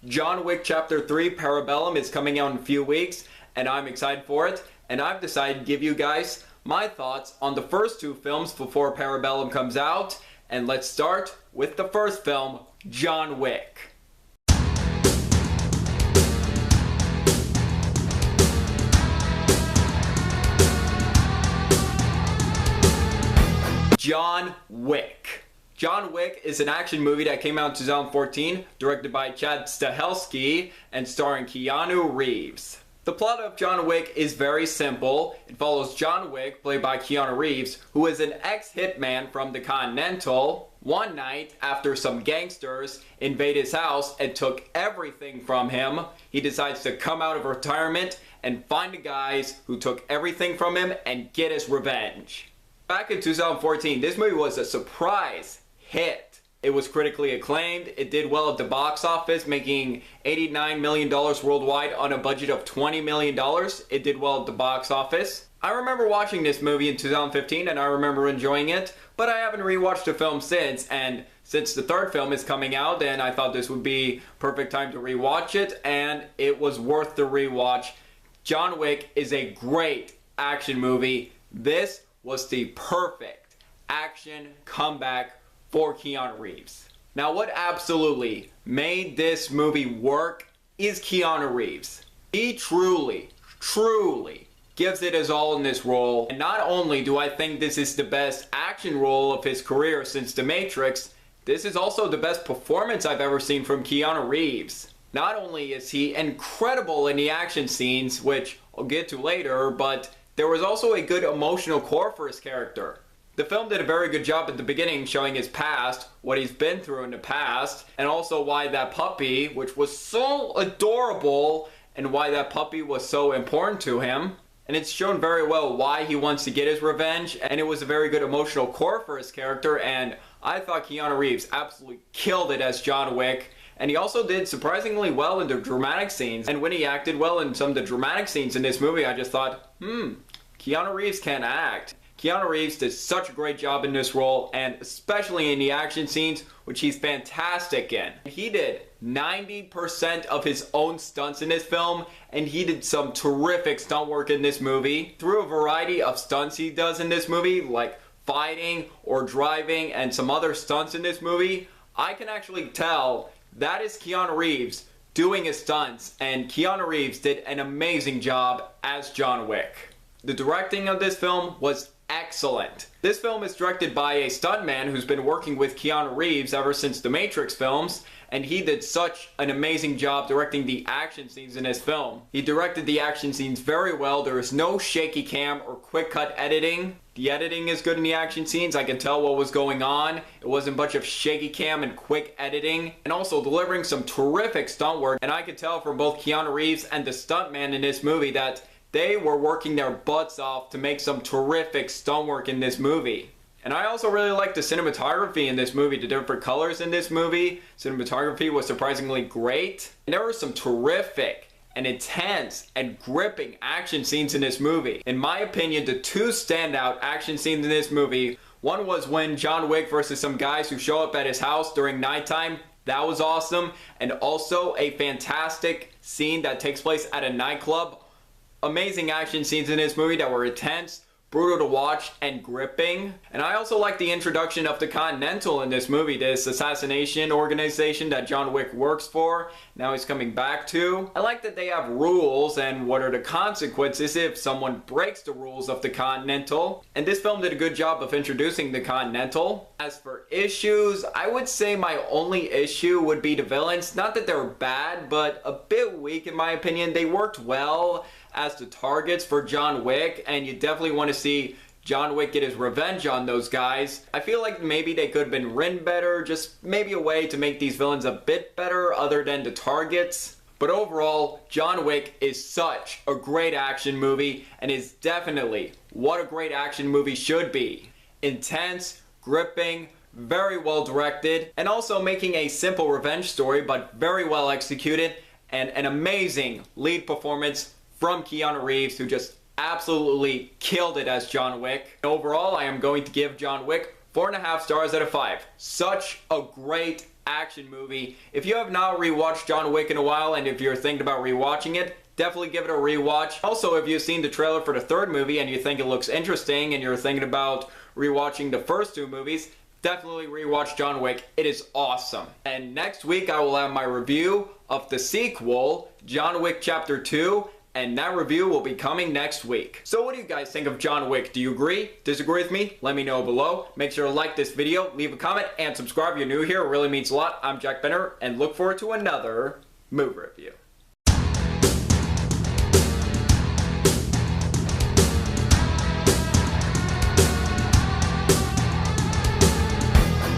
John Wick Chapter 3 Parabellum is coming out in a few weeks, and I'm excited for it. And I've decided to give you guys my thoughts on the first two films before Parabellum comes out. And let's start with the first film, John Wick. John Wick. John Wick is an action movie that came out in 2014, directed by Chad Stahelski and starring Keanu Reeves. The plot of John Wick is very simple. It follows John Wick, played by Keanu Reeves, who is an ex-hitman from the Continental. One night, after some gangsters invade his house and took everything from him, he decides to come out of retirement and find the guys who took everything from him and get his revenge. Back in 2014, this movie was a surprise hit. It was critically acclaimed. It did well at the box office, making $89 million worldwide on a budget of $20 million. It did well at the box office. I remember watching this movie in 2015 and I remember enjoying it, but I haven't rewatched the film since, and since the third film is coming out, then I thought this would be perfect time to rewatch it, and it was worth the rewatch. John Wick is a great action movie. This was the perfect action comeback for Keanu Reeves. Now, what absolutely made this movie work is Keanu Reeves. He truly gives it his all in this role. And not only do I think this is the best action role of his career since The Matrix, this is also the best performance I've ever seen from Keanu Reeves. Not only is he incredible in the action scenes, which I'll get to later, but there was also a good emotional core for his character. The film did a very good job at the beginning showing his past, what he's been through in the past, and also why that puppy, which was so adorable, and why that puppy was so important to him. And it's shown very well why he wants to get his revenge, and it was a very good emotional core for his character, and I thought Keanu Reeves absolutely killed it as John Wick. And he also did surprisingly well in the dramatic scenes. And when he acted well in some of the dramatic scenes in this movie, I just thought, Keanu Reeves can act. Keanu Reeves did such a great job in this role, and especially in the action scenes, which he's fantastic in. He did 90% of his own stunts in this film, and he did some terrific stunt work in this movie. Through a variety of stunts he does in this movie, like fighting or driving and some other stunts in this movie, I can actually tell that is Keanu Reeves doing his stunts, and Keanu Reeves did an amazing job as John Wick. The directing of this film was excellent. This film is directed by a stuntman who's been working with Keanu Reeves ever since the Matrix films, and he did such an amazing job directing the action scenes in this film. He directed the action scenes very well. There is no shaky cam or quick cut editing. The editing is good in the action scenes. I can tell what was going on. It wasn't a bunch of shaky cam and quick editing. And also delivering some terrific stunt work. And I could tell from both Keanu Reeves and the stuntman in this movie that they were working their butts off to make some terrific stunt work in this movie. And I also really liked the cinematography in this movie, the different colors in this movie. Cinematography was surprisingly great. And there were some terrific and intense and gripping action scenes in this movie. In my opinion, the two standout action scenes in this movie, one was when John Wick versus some guys who show up at his house during nighttime. That was awesome. And also a fantastic scene that takes place at a nightclub. Amazing action scenes in this movie that were intense, brutal to watch, and gripping. And I also like the introduction of the Continental in this movie, this assassination organization that John Wick works for. Now he's coming back to. I like that they have rules and what are the consequences if someone breaks the rules of the Continental. And this film did a good job of introducing the Continental. As for issues, I would say my only issue would be the villains. Not that they're bad, but a bit weak in my opinion. They worked well as the targets for John Wick, and you definitely want to see John Wick get his revenge on those guys. I feel like maybe they could have been written better, just maybe a way to make these villains a bit better other than the targets. But overall, John Wick is such a great action movie and is definitely what a great action movie should be. Intense, gripping, very well directed, and also making a simple revenge story but very well executed, and an amazing lead performance from Keanu Reeves, who just absolutely killed it as John Wick. Overall, I am going to give John Wick 4.5 stars out of 5. Such a great action movie. If you have not rewatched John Wick in a while, and if you're thinking about rewatching it, definitely give it a rewatch. Also, if you've seen the trailer for the third movie and you think it looks interesting and you're thinking about rewatching the first two movies, definitely rewatch John Wick. It is awesome. And next week I will have my review of the sequel, John Wick Chapter 2, and that review will be coming next week. So what do you guys think of John Wick? Do you agree? Disagree with me? Let me know below. Make sure to like this video, leave a comment, and subscribe if you're new here. It really means a lot. I'm Jack Benner, and look forward to another movie review.